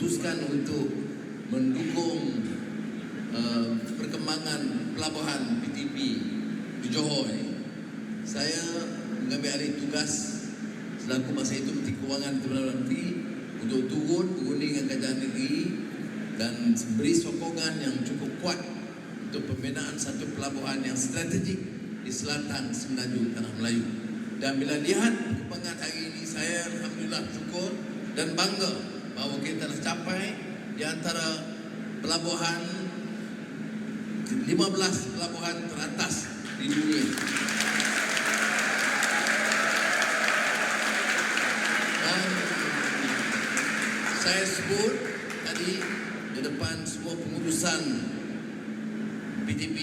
Teruskan untuk mendukung perkembangan pelabuhan PTP di Johor ini. Saya mengambil alih tugas selaku masa itu Menteri Kewangan di Perdana Menteri untuk turun berundi dengan kerajaan negeri dan beri sokongan yang cukup kuat untuk pembinaan satu pelabuhan yang strategik di selatan Semenanjung Tanah Melayu. Dan bila lihat perkembangan hari ini, saya alhamdulillah syukur dan bangga bahawa kita telah capai di antara pelabuhan 15 pelabuhan teratas di dunia. Dan saya sebut tadi di depan semua pengurusan PTP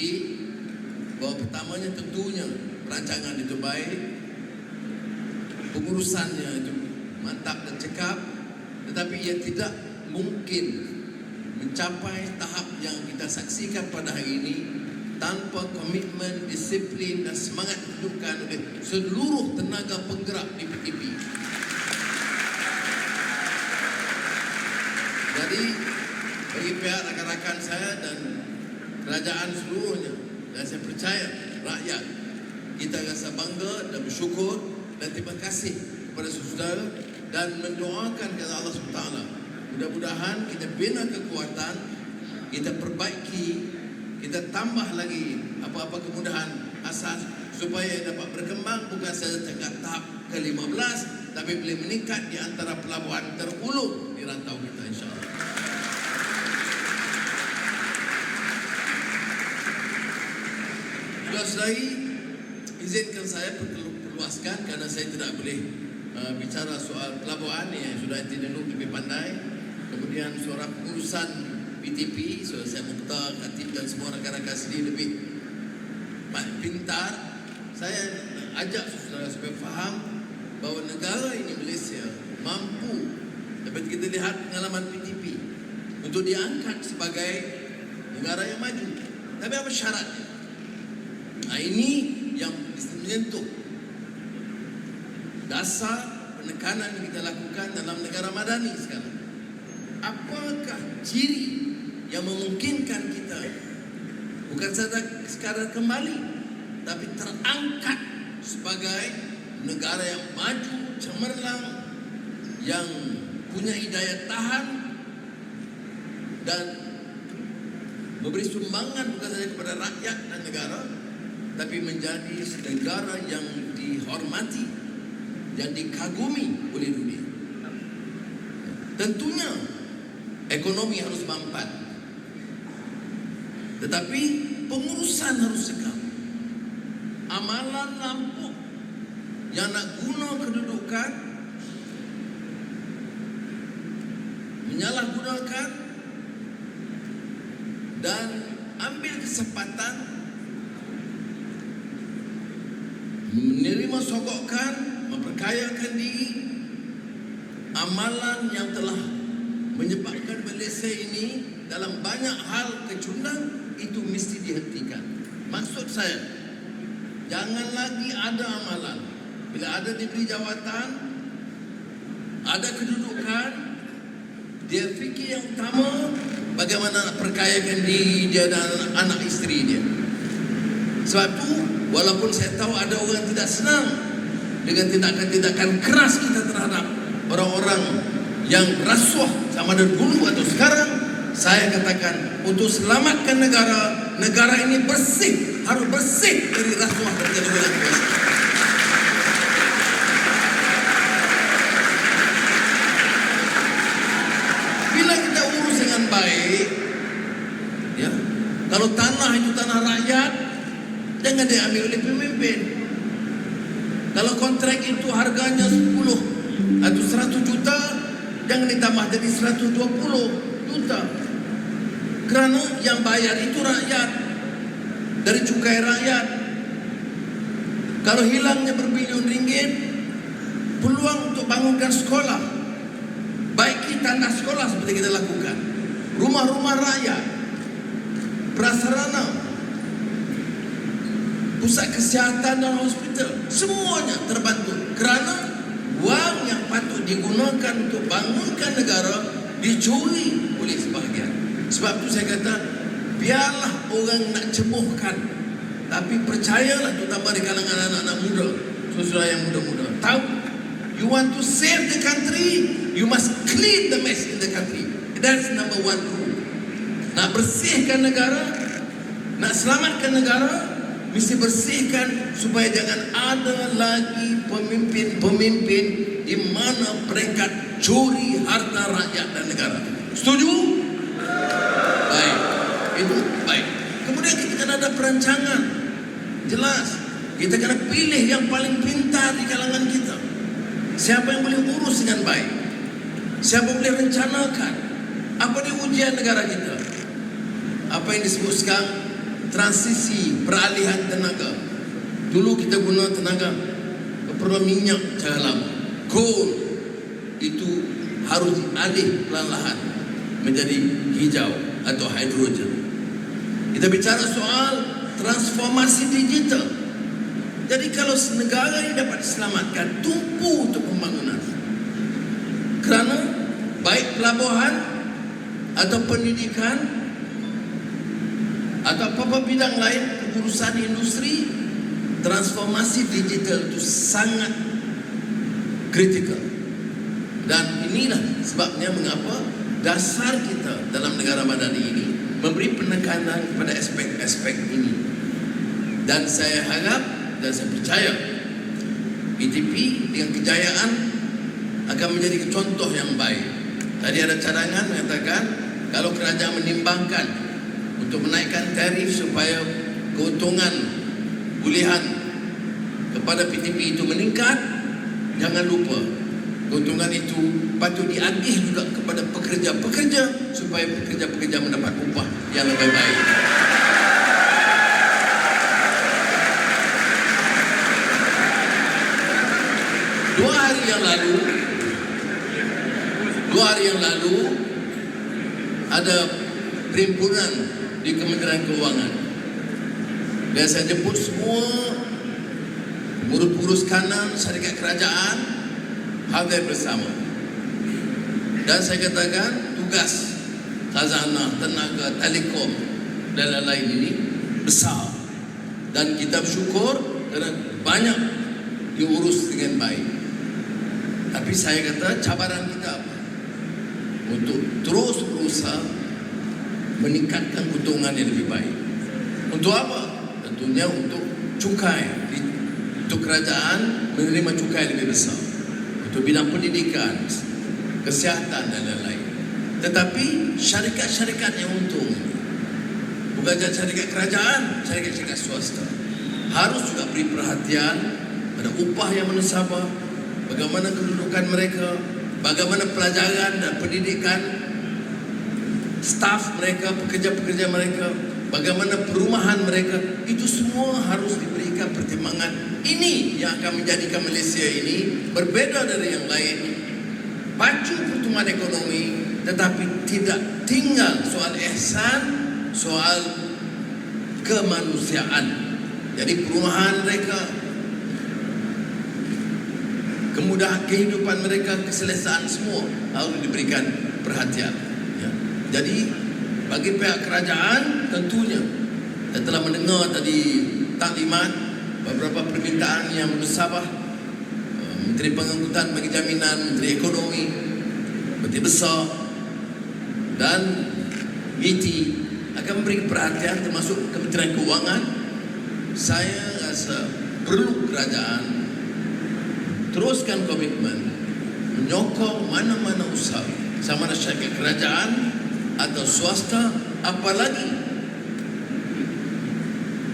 bahawa pertamanya tentunya perancangan itu baik, pengurusannya itu mantap dan cekap, tetapi ia tidak mungkin mencapai tahap yang kita saksikan pada hari ini tanpa komitmen, disiplin dan semangat ditunjukkan oleh seluruh tenaga penggerak di PTP. Jadi bagi pihak rakan-rakan saya dan kerajaan seluruhnya, dan saya percaya rakyat, kita rasa bangga dan bersyukur dan terima kasih kepada saudara dan mendoakan kepada Allah SWT. Mudah-mudahan kita bina kekuatan, kita perbaiki, kita tambah lagi apa-apa kemudahan asas supaya dapat berkembang bukan saja dekat tahap ke-15 tapi boleh meningkat di antara pelabuhan terulung di rantau kita, insya-Allah. Saudara-saudari, izinkan saya perluaskan kerana saya tidak boleh bicara soal pelabuhan yang sudah Tinenuk lebih pandai. Kemudian suara pengurusan PTP, saudara saya Mukhtar, Khatib dan semua rakan-rakan sendiri lebih pintar. Saya ajak saudara supaya faham bahawa negara ini Malaysia mampu, dapat kita lihat pengalaman PTP, untuk diangkat sebagai negara yang maju. Tapi apa syaratnya? Nah, ini yang menyentuh dasar penekanan yang kita lakukan dalam negara madani sekarang. Apakah ciri yang memungkinkan kita bukan saja sekadar kembali, tapi terangkat sebagai negara yang maju, cemerlang, yang punya daya tahan dan memberi sumbangan bukan saja kepada rakyat dan negara, tapi menjadi negara yang dihormati dan dikagumi oleh dunia. Tentunya ekonomi harus mampat, tetapi pengurusan harus cekap. Amalan lampuk yang nak guna kedudukan, menyalahgunakan dan ambil kesempatan menerima sogokan, memperkayakan diri, amalan yang telah menyebabkan Malaysia ini dalam banyak hal kecundang, itu mesti dihentikan. Maksud saya, jangan lagi ada amalan bila ada diberi jawatan, ada kedudukan, dia fikir yang utama bagaimana perkayakan diri dia dan anak isteri dia. Sebab itu, walaupun saya tahu ada orang tidak senang dengan tindakan-tindakan keras kita terhadap orang-orang yang rasuah sama ada dulu atau sekarang, saya katakan untuk selamatkan negara ini bersih, harus bersih dari rasuah dan kejahatan kuasa. Bila kita urus dengan baik, ya, kalau tanah itu tanah rakyat, jangan diambil oleh pemimpin. Kalau kontrak itu harganya 10 atau 100 juta, jangan ditambah jadi 120 juta. Kerana yang bayar itu rakyat, dari cukai rakyat. Kalau hilangnya berbilion ringgit, peluang untuk bangunkan sekolah, baiki tangga sekolah seperti kita lakukan, rumah-rumah rakyat, prasarana, pusat kesihatan dan hospital, semuanya terbantu. Kerana wang yang patut digunakan untuk bangunkan negara dicuri oleh sebahagian. Sebab itu saya kata, biarlah orang nak cemuhkan, tapi percayalah, terutama di kalangan anak-anak muda, saudara yang muda-muda, tahu, you want to save the country, you must clean the mess in the country. That's number one rule. Nak bersihkan negara, nak selamatkan negara, mesti bersihkan supaya jangan ada lagi pemimpin-pemimpin di mana mereka curi harta rakyat dan negara. Setuju? Baik. Itu baik. Kemudian kita kena ada perancangan. Jelas. Kita kena pilih yang paling pintar di kalangan kita. Siapa yang boleh urus dengan baik? Siapa boleh rencanakan? Apa dia ujian negara kita? Apa yang disebut sekarang transisi peralihan tenaga. Dulu kita guna tenaga keperluan minyak cara lama, coal, itu harus dialih perlahan menjadi hijau atau hidrogen. Kita bicara soal transformasi digital. Jadi kalau negara ini dapat diselamatkan, tumpu untuk pembangunan. Kerana baik pelabuhan atau pendidikan atau apa-apa bidang lain, urusan industri, transformasi digital itu sangat kritikal. Dan inilah sebabnya mengapa dasar kita dalam negara madani ini memberi penekanan pada aspek-aspek ini. Dan saya harap dan saya percaya PTP dengan kejayaan akan menjadi contoh yang baik. Tadi ada cadangan mengatakan kalau kerajaan menimbangkan untuk menaikkan tarif supaya keuntungan bulihan kepada PTP itu meningkat, jangan lupa keuntungan itu patut diagih juga kepada pekerja-pekerja supaya pekerja-pekerja mendapat upah yang lebih baik. Dua hari yang lalu ada perhimpunan di Kementerian Keuangan dan saya jemput semua pengurus kanan syarikat kerajaan hadir bersama, dan saya katakan tugas khazanah, tenaga, telekom dan lain-lain ini besar dan kita bersyukur kerana banyak diurus dengan baik. Tapi saya kata cabaran kita apa? Untuk terus berusaha meningkatkan keuntungan yang lebih baik. Untuk apa? Tentunya untuk cukai. Untuk kerajaan menerima cukai lebih besar. Untuk bidang pendidikan, kesihatan dan lain-lain. Tetapi syarikat-syarikat yang untung ini, bukan saja syarikat kerajaan, syarikat-syarikat swasta, harus juga beri perhatian pada upah yang menasabah, bagaimana kedudukan mereka, bagaimana pelajaran dan pendidikan staf mereka, pekerja-pekerja mereka, bagaimana perumahan mereka, itu semua harus diberikan pertimbangan. Ini yang akan menjadikan Malaysia ini berbeza dari yang lain, pacu pertumbuhan ekonomi, tetapi tidak tinggal soal ihsan, soal kemanusiaan. Jadi perumahan mereka, kemudahan kehidupan mereka, keselesaan semua harus diberikan perhatian. Ya. Jadi bagi pihak kerajaan tentunya, saya telah mendengar tadi taklimat beberapa permintaan yang bersabah Menteri Pengangkutan bagi Jaminan, Menteri Ekonomi, Menteri Besar dan BT akan memberi perhatian termasuk Kementerian Keuangan. Saya rasa perlu kerajaan teruskan komitmen menyokong mana-mana usaha, sama ada syarikat kerajaan atau swasta, apalagi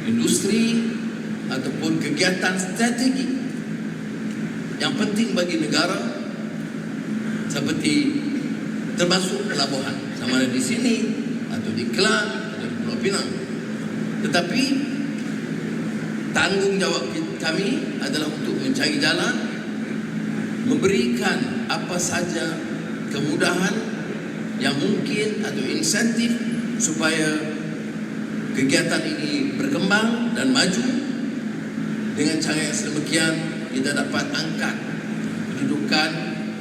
industri ataupun kegiatan strategi yang penting bagi negara, seperti termasuk pelabuhan, sama ada di sini atau di Kelang atau di Pulau Pinang. Tetapi tanggungjawab kami adalah untuk mencari jalan, memberikan apa saja kemudahan yang mungkin atau insentif supaya kegiatan ini berkembang dan maju. Dengan cara yang sedemikian kita dapat angkat kedudukan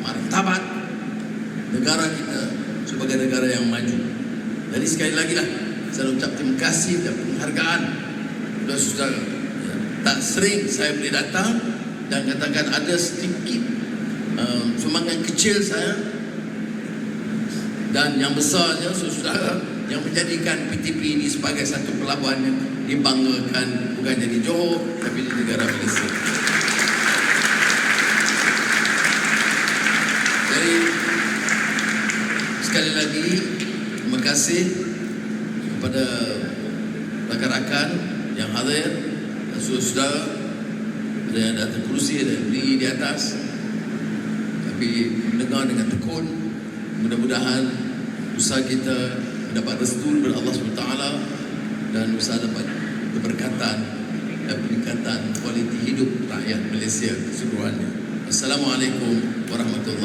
martabat negara kita sebagai negara yang maju. Jadi sekali lagi lah, saya ucap terima kasih dan penghargaan kepada saudara. Tak sering saya boleh datang dan katakan ada sedikit sumbangan kecil saya, dan yang besarnya saudara yang menjadikan PTP ini sebagai satu pelabuhan yang dibanggakan, bukan di Johor tapi di negara Malaysia. Jadi sekali lagi terima kasih kepada rakan-rakan yang hadir dan saudara-saudara, ada yang datang kerusi, ada yang berdiri di atas, tapi mendengar dengan tekun. Mudah-mudahan usaha kita mendapat restu daripada Allah SWT dan usaha dapat keberkatan dan peningkatan kualiti hidup rakyat Malaysia keseluruhannya. Assalamualaikum warahmatullahi wabarakatuh.